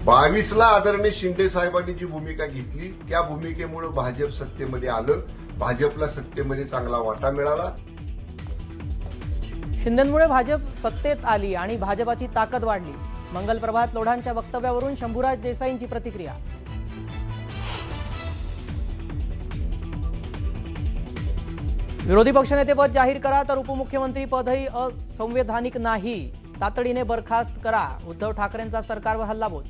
22ला आदरणीय शिंदे साहेबांनी जी भूमिका घेतली त्या भूमिकेमुळे भाजप सत्तेमध्ये आलं, भाजपला सत्तेमध्ये चांगला वाटा मिळाला। शिंदेंमुळे भाजप सत्तेत आली आणि भाजपाची ताकद वाढली। मंगल प्रभात लोढांच्या वक्तव्यावरून शंभूराज देसाईंची प्रतिक्रिया। विरोधी पक्षनेतेपद जाहीर करा तर उपमुख्यमंत्री पदही असंवैधानिक नाही, तातडीने बरखास्त करा, उद्धव ठाकरेंचा सरकारवर हल्लाबोल।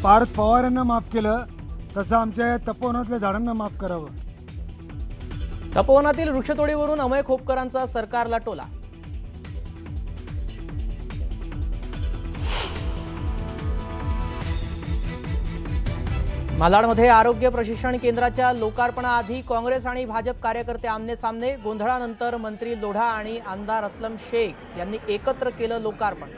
पार्थ पवारांना माफ केलं तसं आमच्या तपोवनातल्या झाडांना माफ करावं। तपोवनातील वृक्षतोडीवरून अमय खोपकरांचा सरकारला टोला। मालाडमध्ये आरोग्य प्रशिक्षण केंद्राच्या लोकार्पणाआधी काँग्रेस आणि भाजप कार्यकर्ते आमने सामने। गोंधळानंतर मंत्री लोढा आणि आमदार असलम शेख यांनी एकत्र केलं लोकार्पण।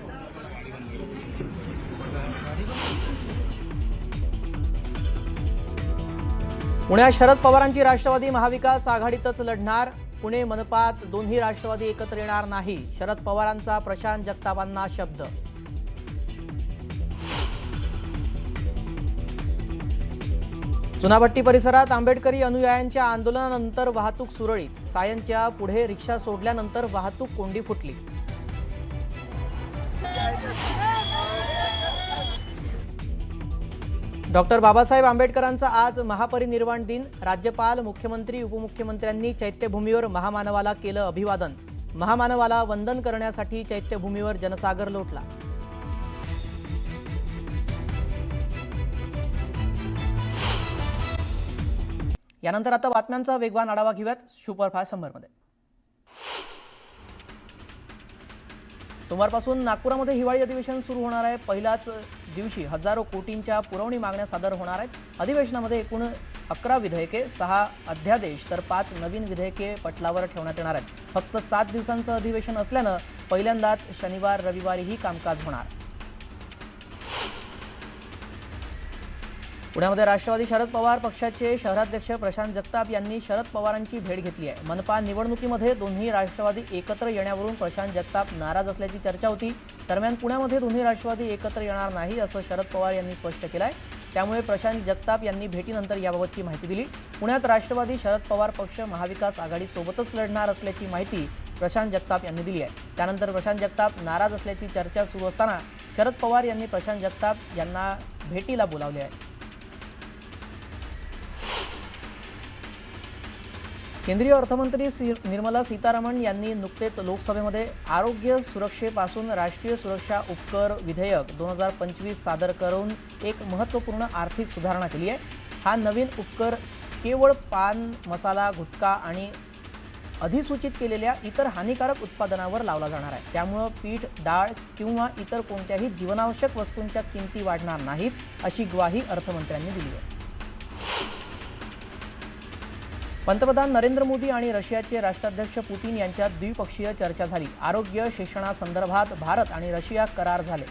पुण्यात शरद पवारांची राष्ट्रवादी महाविकास आघाडीतच लढणार। पुणे मनपात दोन्ही राष्ट्रवादी एकत्र येणार नाही, शरद पवारांचा प्रशांत जगतापांना शब्द। चुनाभट्टी परिसरात आंबेडकरी अनुयायांच्या आंदोलनानंतर वाहतूक सुरळीत। सायनच्या पुढे रिक्षा सोडल्यानंतर वाहतूक कोंडी फुटली। डॉक्टर बाबासाहेब आंबेडकरांचा आज महापरिनिर्वाण दिन। राज्यपाल, मुख्यमंत्री, उपमुख्यमंत्र्यांनी चैत्यभूमीवर महामानवाला केलं अभिवादन। महामानवाला वंदन करण्यासाठी चैत्यभूमीवर जनसागर लोटला। यानंतर आता बातम्यांचा वेगवान आढावा घेऊयात सुपरफास्ट समरमध्ये। सोमवारपासून नागपुरामध्ये हिवाळी अधिवेशन सुरू होणार आहे। पहिल्याच दिवशी हजारो कोटींच्या पुरवणी मागण्या सादर होणार आहेत। अधिवेशनामध्ये एकूण 11 विधेयके, 6 अध्यादेश तर 5 नवीन विधेयके पटलावर ठेवण्यात येणार आहेत। फक्त 7 दिवसांचं अधिवेशन असल्यानं पहिल्यांदाच शनिवार रविवारीही कामकाज होणार। पुण्यामध्ये राष्ट्रवादी शरद पवार पक्षाचे शहराध्यक्ष प्रशांत जगताप यांनी शरद पवारांची भेट घेतली आहे। मनपा निवडणुकीमध्ये दोन्ही राष्ट्रवादी एकत्र येण्यावरून प्रशांत जगताप नाराज असल्याची चर्चा होती। दरम्यान पुण्यामध्ये दोन्ही राष्ट्रवादी एकत्र येणार नाही असं शरद पवार यांनी स्पष्ट केलं आहे। त्यामुळे प्रशांत जगताप यांनी भेटीनंतर याबाबतची माहिती दिली। पुण्यात राष्ट्रवादी शरद पवार पक्ष महाविकास आघाडी सोबतच लढणार असल्याची माहिती प्रशांत जगताप यांनी दिली आहे। त्यानंतर प्रशांत जगताप नाराज असल्याची चर्चा सुरू असताना शरद पवार यांनी प्रशांत जगताप यांना भेटीला बोलावले आहे। केंद्रीय अर्थमंत्री निर्मला सीतारामन यांनी नुकतेच लोकसभेमध्ये आरोग्य सुरक्षेपासून राष्ट्रीय सुरक्षा उपकर विधेयक 2025 सादर करून एक महत्त्वपूर्ण आर्थिक सुधारणा केली आहे। हा नवीन उपकर केवळ पान, मसाला, गुटखा आणि अधिसूचित केलेल्या इतर हानिकारक उत्पादनावर लावला जाणार आहे। त्यामुळे पीठ, डाळ किंवा इतर कोणत्याही जीवनावश्यक वस्तूंच्या किमती वाढणार नाहीत, अशी ग्वाही अर्थमंत्र्यांनी दिली आहे। पंतप्रधान नरेंद्र मोदी आणि रशियाचे राष्ट्राध्यक्ष पुतीन यांच्यात द्विपक्षीय चर्चा झाली। आरोग्य शिक्षणासंदर्भात भारत आणि रशिया करार झाले।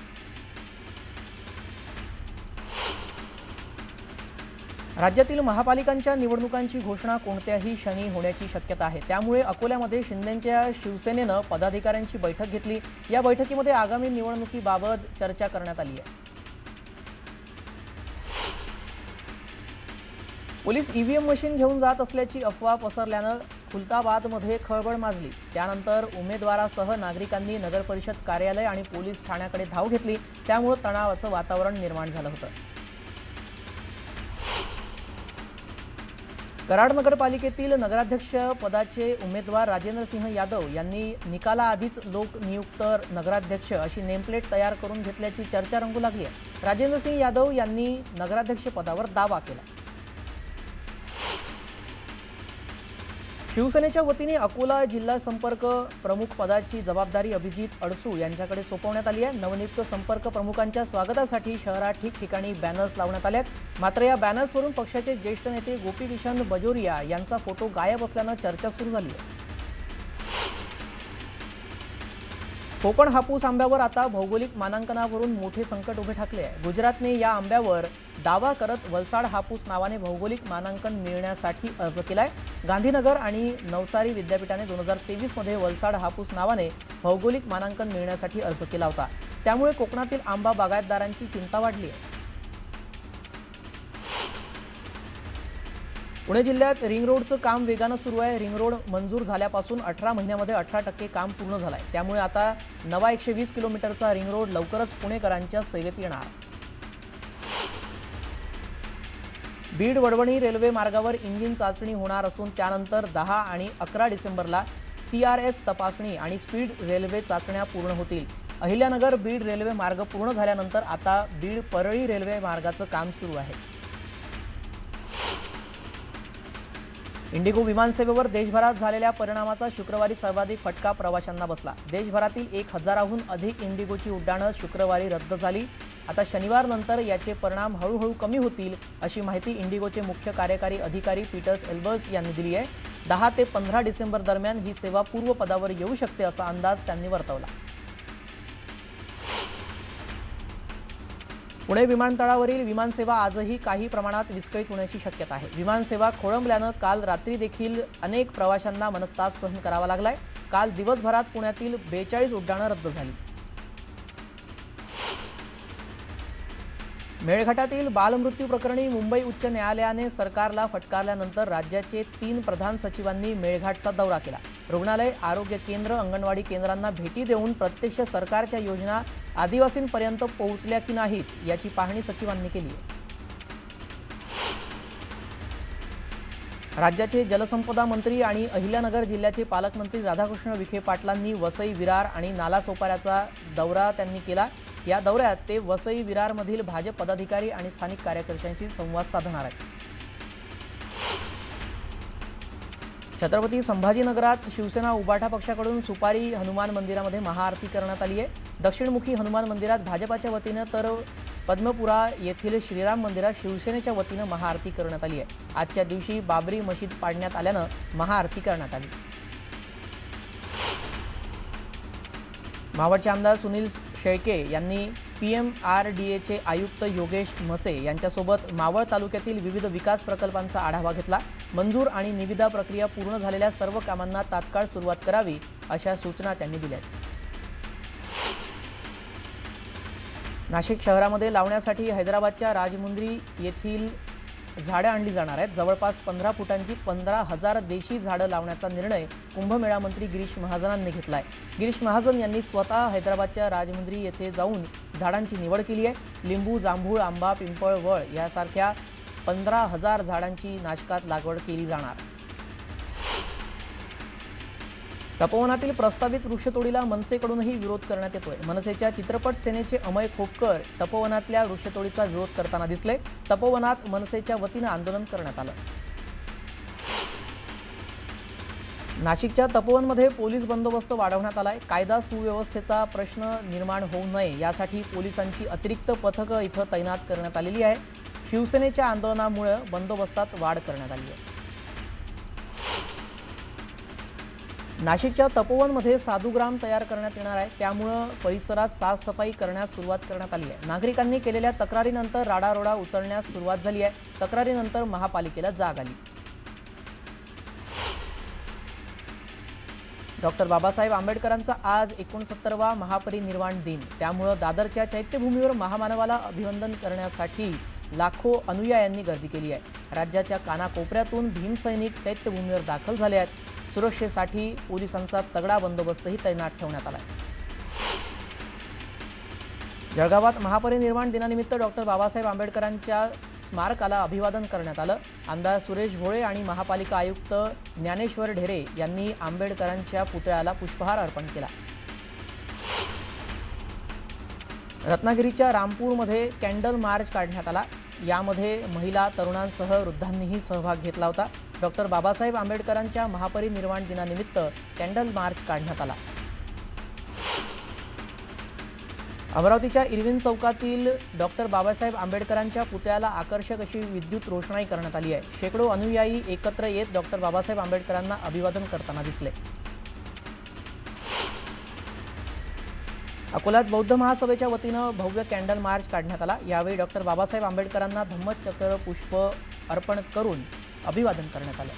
राज्यातील महापालिकांच्या निवडणुकांची घोषणा कोणत्याही क्षणी होण्याची शक्यता आहे। त्यामुळे अकोल्यामध्ये शिंदेंच्या शिवसेनेनं पदाधिकाऱ्यांची बैठक घेतली। या बैठकीमध्ये आगामी निवडणुकीबाबत चर्चा करण्यात आली आहे। पोलीस ईव्हीएम मशीन घेऊन जात असल्याची अफवा पसरल्यानं खुलताबादमध्ये खळबळ माजली। त्यानंतर उमेदवारासह नागरिकांनी नगरपरिषद कार्यालय आणि पोलीस ठाण्याकडे धाव घेतली। त्यामुळे तणावाचं वातावरण निर्माण झालं होतं। कराड नगरपालिकेतील नगराध्यक्ष पदाचे उमेदवार राजेंद्र सिंह यादव यांनी निकालाआधीच लोकनियुक्त नगराध्यक्ष अशी नेमप्लेट तयार करून घेतल्याची चर्चा रंगू लागली आहे। राजेंद्र सिंह यादव यांनी नगराध्यक्ष पदावर दावा केला। शिवसेनेच्या वतीने अकोला जिल्हा संपर्क प्रमुख पदाची जबाबदारी अभिजित अडसूळ यांच्याकडे सोपवण्यात आली आहे। नवनियुक्त संपर्क प्रमुखांच्या स्वागतासाठी शहरात ठिकठिकाणी बॅनर्स लावण्यात आले आहेत। मात्र या बॅनर्सवरून पक्षाचे ज्येष्ठ नेते गोपीकिशन बजोरिया यांचा फोटो गायब असल्यानं चर्चा सुरू झाली आहे। कोकण हापूस आंब्यावर आता भौगोलिक मानांकनावरून मोठे संकट उभे ठाकले आहे. गुजरातने या आंब्यावर दावा करत वलसाड हापूस नावाने भौगोलिक मानांकन मिळण्यासाठी अर्ज केलाय. गांधीनगर आणि नवसारी विद्यापीठाने 2023 मध्ये वलसाड हापूस नावाने भौगोलिक मानांकन मिळण्यासाठी अर्ज केला होता. त्यामुळे कोकणातील आंबा बागायतदारांची चिंता वाढली आहे. पुणे जिल्ह्यात रिंग रोडचं काम वेगानं सुरू आहे. रिंग रोड मंजूर झाल्यापासून 18 महिन्यामध्ये 18% काम पूर्ण झालं आहे. त्यामुळे आता नवा 120 किलोमीटरचा रिंग रोड लवकरच पुणेकरांच्या सेवेत येणार. बीड वडवणी रेल्वे मार्गावर इंजिन चाचणी होणार असून त्यानंतर 10 आणि 11 डिसेंबरला CRS तपासणी आणि स्पीड रेल्वे चाचण्या पूर्ण होतील. अहिल्यानगर बीड रेल्वे मार्ग पूर्ण झाल्यानंतर आता बीड परळी रेल्वे मार्गाचं काम सुरू आहे. इंडिगो विमानसेवेवर देशभरात झालेल्या परिणामाचा शुक्रवारी सर्वाधिक फटका प्रवाशांना बसला. देशभरातील 1000हून अधिक इंडिगोची उड्डाणं शुक्रवारी रद्द झाली. आता शनिवारनंतर याचे परिणाम हळूहळू कमी होतील अशी माहिती इंडिगोचे मुख्य कार्यकारी अधिकारी पीटर्स एल्बर्स यांनी दिली आहे. 10 ते 15 डिसेंबर दरम्यान ही सेवा पूर्वपदावर येऊ शकते असा अंदाज त्यांनी वर्तवला. पुणे विमानतळावरील विमानसेवा आजही काही प्रमाणात विस्कळीत होण्याची शक्यता आहे. विमानसेवा खोळंबल्यानं काल रात्री देखील अनेक प्रवाशांना मनस्ताप सहन करावा लागलाय. काल दिवसभरात पुण्यातील 42 उड्डाणं रद्द झाली. मेळघाटातील बालमृत्यू प्रकरणी मुंबई उच्च न्यायालयाने सरकारला फटकारल्यानंतर राज्याचे 3 प्रधान सचिवांनी मेळघाटचा दौरा केला. रुग्णालय, आरोग्य केंद्र, अंगणवाडी केंद्रांना भेटी देऊन प्रत्यक्ष सरकारच्या योजना आदिवासींपर्यंत पोहोचल्या की नाहीत याची पाहणी सचिवांनी केली. राज्याचे जलसंपदा मंत्री आणि अहिल्यानगर जिल्ह्याचे पालकमंत्री राधाकृष्ण विखे पाटलांनी वसई, विरार आणि नालासोपाऱ्याचा दौरा त्यांनी केला. या दौऱ्यात ते वसई, विरारमधील भाजप पदाधिकारी आणि स्थानिक कार्यकर्त्यांशी संवाद साधणार आहेत. छत्रपती संभाजीनगरात शिवसेना उबाटा पक्षाकडून सुपारी हनुमान मंदिरामध्ये महाआरती करण्यात आली आहे. दक्षिणमुखी हनुमान मंदिरात भाजपाच्या वतीनं तर पद्मपुरा येथील श्रीराम मंदिरात शिवसेनेच्या वतीनं महाआरती करण्यात आली आहे. आजच्या दिवशी बाबरी मशीद पाडण्यात आल्यानं महाआरती करण्यात आली. मावळचे आमदार सुनील शेळके यांनी PMRDAचे आयुक्त योगेश म्हसे यांच्यासोबत मावळ तालुक्यातील विविध विकास प्रकल्पांचा आढावा घेतला. मंजूर आणि निविदा प्रक्रिया पूर्ण झालेल्या सर्व कामांना तात्काळ सुरुवात करावी अशा सूचना त्यांनी दिल्या. नाशिक शहरामध्ये लावण्यासाठी हैदराबादच्या राजमुंद्री येथील झाडं आणली जाणार आहेत. जवळपास 15 फुटांची 15,000 देशी झाडं लावण्याचा निर्णय कुंभमेळा मंत्री गिरीश महाजनांनी घेतला आहे. गिरीश महाजन यांनी स्वतः हैदराबादच्या राजमुंद्री येथे जाऊन झाडांची निवड केली आहे. लिंबू, जांभूळ, आंबा, पिंपळ, वळ यासारख्या 15,000 झाडांची नाशकात लागवड केली जाणार. तपोवनातील प्रस्तावित वृक्षतोडीला मनसेकडूनही विरोध करण्यात येतोय. मनसेच्या चित्रपट सेनेचे अमय खोपकर तपोवनातल्या वृक्षतोडीचा विरोध करताना दिसले. तपोवनात मनसेच्या वतीनं आंदोलन करण्यात आलं. नाशिकच्या तपोवनमध्ये पोलीस बंदोबस्त वाढवण्यात आलाय. कायदा सुव्यवस्थेचा प्रश्न निर्माण होऊ नये यासाठी पोलिसांची अतिरिक्त पथकं इथं तैनात करण्यात आलेली आहे. शिवसेनेच्या आंदोलनामुळे बंदोबस्तात वाढ करण्यात आली आहे. नाशिकच्या तपोवनमध्ये साधुग्राम तयार करण्यात येणार आहे. त्यामुळं परिसरात साफसफाई करण्यास सुरुवात करण्यात आली आहे. नागरिकांनी केलेल्या तक्रारीनंतर राडारोडा उचलण्यास सुरुवात झाली आहे. तक्रारीनंतर महापालिकेला जाग आली. डॉक्टर बाबासाहेब आंबेडकरांचा आज 69वा महापरिनिर्वाण दिन. त्यामुळं दादरच्या चैत्यभूमीवर महामानवाला अभिवादन करण्यासाठी लाखो अनुयायांनी गर्दी केली आहे. राज्याच्या कानाकोपऱ्यातून भीमसैनिक चैत्यभूमीवर दाखल झाले आहेत. सुरक्षेसाठी पोलिसांचा तगडा बंदोबस्तही तैनात ठेवण्यात आला आहे. जळगावात महापरिनिर्वाण दिनानिमित्त डॉक्टर बाबासाहेब आंबेडकरांच्या स्मारकाला अभिवादन करण्यात आलं. आमदार सुरेश भोळे आणि महापालिका आयुक्त ज्ञानेश्वर ढेरे यांनी आंबेडकरांच्या पुतळ्याला पुष्पहार अर्पण केला. रत्नागिरीच्या रामपूरमध्ये कॅन्डल मार्च काढण्यात आला. यामध्ये महिला, तरुणांसह वृद्धांनीही सहभाग घेतला होता. डॉक्टर बाबासाहेब आंबेडकरांच्या महापरिनिर्वाण दिनानिमित्त कॅन्डल मार्च काढण्यात आला. अमरावतीच्या इरविन चौकातील डॉक्टर बाबासाहेब आंबेडकरांच्या पुतळ्याला आकर्षक अशी विद्युत रोषणाई करण्यात आली आहे. शेकडो अनुयायी एकत्र येत डॉक्टर बाबासाहेब आंबेडकरांना अभिवादन करताना दिसले. अकोल्यात बौद्ध महासभेच्या वतीनं भव्य कॅन्डल मार्च काढण्यात आला। यावेळी डॉक्टर बाबासाहेब आंबेडकरांना धम्मचक्र पुष्प अर्पण करून अभिवादन करण्यात आलं।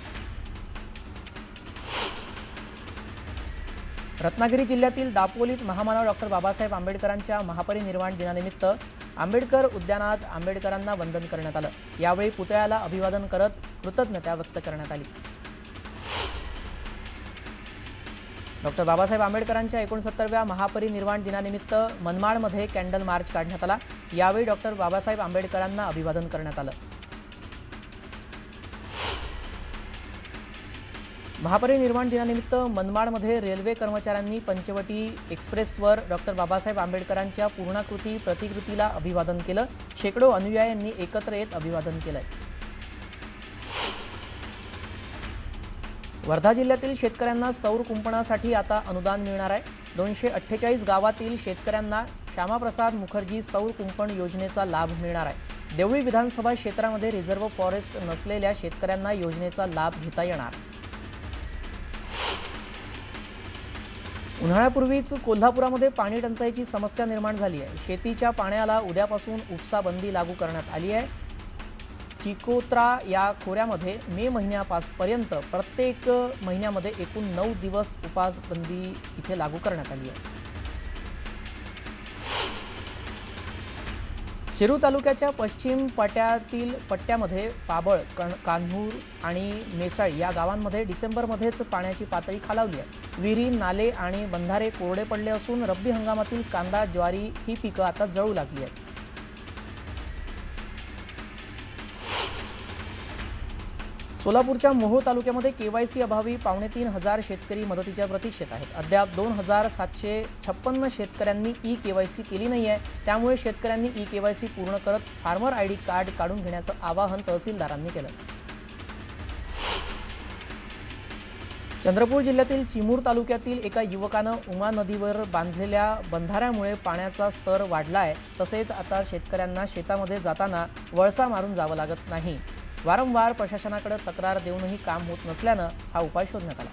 रत्नागिरी जिल्ह्यातील दापोलीत महामानव डॉक्टर बाबासाहेब आंबेडकरांच्या महापरिनिर्वाण दिनानिमित्त आंबेडकर उद्यानात आंबेडकरांना वंदन करण्यात आलं। यावेळी पुतळ्याला अभिवादन करत कृतज्ञता व्यक्त करण्यात आली। डॉक्टर बाबासाहेब आंबेडकरांच्या 69व्या महापरिनिर्वाण दिनानिमित्त मनमाडमध्ये कॅन्डल मार्च काढण्यात आला। यावेळी डॉक्टर बाबासाहेब आंबेडकरांना अभिवादन करण्यात आलं। महापरिनिर्वाण दिनानिमित्त मनमाडमध्ये रेल्वे कर्मचाऱ्यांनी पंचवटी एक्सप्रेसवर डॉक्टर बाबासाहेब आंबेडकरांच्या पूर्णाकृती प्रतिकृतीला अभिवादन केलं। शेकडो अनुयायांनी एकत्र येत अभिवादन केलंय। वर्धा जिल्ह्यातील शेतकऱ्यांना सौर कुंपणासाठी आता अनुदान मिळणार आहे। 248 गावातील शेतकऱ्यांना श्यामाप्रसाद मुखर्जी सौर कुंपण योजनेचा लाभ मिळणार आहे। देवळी विधानसभा क्षेत्रामध्ये रिझर्व्ह फॉरेस्ट नसलेल्या शेतकऱ्यांना योजनेचा लाभ घेता येणार। उन्हाळ्यापूर्वीच कोल्हापुरामध्ये पाणी टंचाईची समस्या निर्माण झाली आहे। शेतीच्या पाण्याला उद्यापासून उपसा बंदी लागू करण्यात आली आहे। चिकोत्रा या खोऱ्यामध्ये मे महिन्यापर्यंत प्रत्येक महिन्यामध्ये एकूण 9 दिवस उपसा बंदी इथे लागू करण्यात आली आहे। शिरूर तालुक्याच्या पश्चिम पट्ट्यामध्ये पाबळ, कान्हूर आणि मेसाळी या गावांमध्ये डिसेंबरमध्येच पाण्याची पातळी खालावली आहे। विहिरी, नाले आणि बंधारे कोरडे पडले असून रब्बी हंगामातील कांदा, ज्वारी ही पिकं आता जळू लागली आहेत। सोलापूरच्या मोहोळ तालुक्यामध्ये केवायसी अभावी 3,500 शेतकरी मदतीच्या प्रतीक्षेत आहेत। अद्याप 2,756 शेतकऱ्यांनी ई केवायसी केली नाही आहे। त्यामुळे शेतकऱ्यांनी ई केवायसी पूर्ण करत फार्मर आयडी कार्ड काढून घेण्याचं आवाहन तहसीलदारांनी केलं। चंद्रपूर जिल्ह्यातील चिमूर तालुक्यातील एका युवकानं उमा नदीवर बांधलेल्या बंधाऱ्यामुळे पाण्याचा स्तर वाढला आहे। तसेच आता शेतकऱ्यांना शेतामध्ये जाताना वळसा मारून जावं लागत नाही। वारंवार प्रशासनाकडे तक्रार देऊनही काम होत नसल्यानं हा उपाय शोधण्यात आला।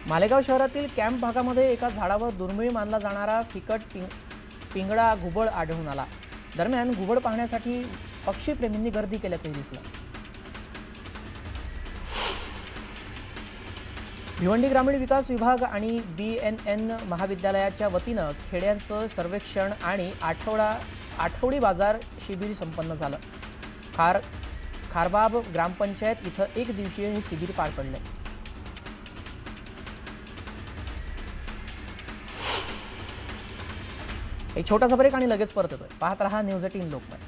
मालेगाव शहरातील कॅम्प भागामध्ये एका झाडावर दुर्मिळ मानला जाणारा फिकट पिंगळा घुबड आढळून आला। दरम्यान घुबड पाहण्यासाठी पक्षीप्रेमींनी गर्दी केल्याचंही दिसलं। भिवंडी ग्रामीण विकास विभाग आणि BNN महाविद्यालयाच्या वतीनं खेड्यांचं सर्वेक्षण आणि आठवडी बाजार शिबिर संपन्न झालं। खारबाब ग्रामपंचायत इथं एक दिवसीय हे शिबिर पार पडले। एक छोटासा ब्रेक आणि लगेच परत येतोय। पाहत रहा न्यूज 18 लोकमत।